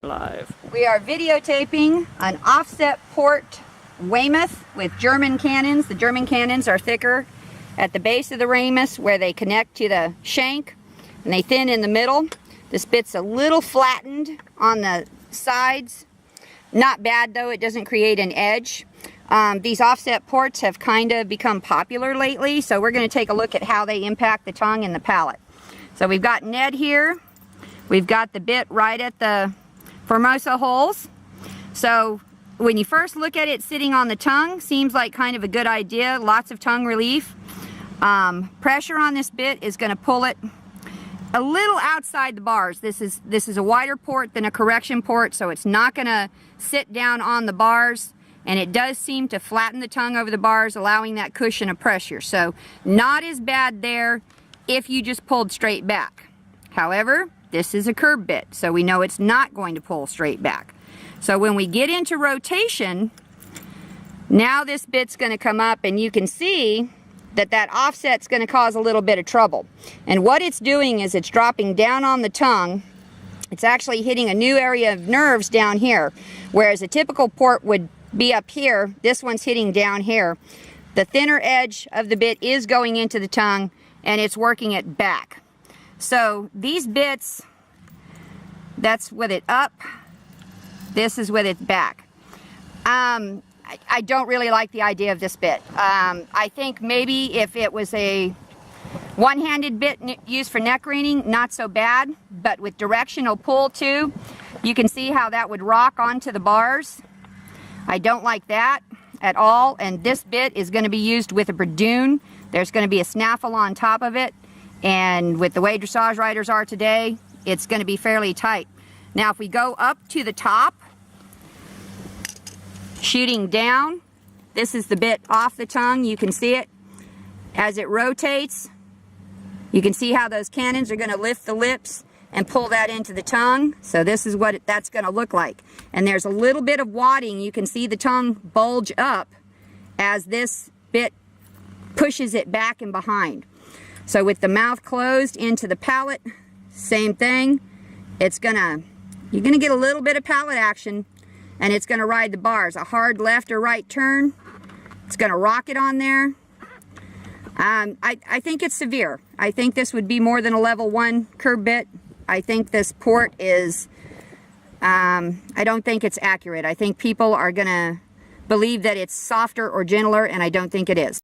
Live. We are videotaping an offset port Weymouth with German cannons. The German cannons are thicker at the base of the Weymouth where they connect to the shank, and they thin in the middle. This bit's a little flattened on the sides. Not bad though, it doesn't create an edge. These offset ports have kind of become popular lately, so we're going to take a look at how they impact the tongue and the palate. So we've got Ned here. We've got the bit right at the Formosa holes. So when you first look at it sitting on the tongue, seems like kind of a good idea. Lots of tongue relief. Pressure on this bit is going to pull it a little outside the bars. This is a wider port than a correction port, so it's not going to sit down on the bars, and it does seem to flatten the tongue over the bars, allowing that cushion of pressure. So not as bad there if you just pulled straight back. However, this is a curb bit, so we know it's not going to pull straight back. So when we get into rotation, now this bit's going to come up, and you can see that that offset's going to cause a little bit of trouble. And what it's doing is it's dropping down on the tongue. It's actually hitting a new area of nerves down here, whereas a typical port would be up here. This one's hitting down here. The thinner edge of the bit is going into the tongue, and it's working it back. So these bits, that's with it up, this is with it back. I don't really like the idea of this bit. I think maybe if it was a one-handed bit used for neck reining, not so bad, but with directional pull too, you can see how that would rock onto the bars. I don't like that at all, and this bit is going to be used with a bradoon. There's going to be a snaffle on top of it, and with the way dressage riders are today, it's going to be fairly tight. Now if we go up to the top, shooting down, this is the bit off the tongue. You can see it as it rotates. You can see how those cannons are going to lift the lips and pull that into the tongue. So this is what that's going to look like. And there's a little bit of wadding. You can see the tongue bulge up as this bit pushes it back and behind. So with the mouth closed into the palate, same thing. You're going to get a little bit of palate action, and it's going to ride the bars. A hard left or right turn, it's going to rock it on there. I think it's severe. I think this would be more than a level 1 curb bit. I think this port is, I don't think it's accurate. I think people are going to believe that it's softer or gentler, and I don't think it is.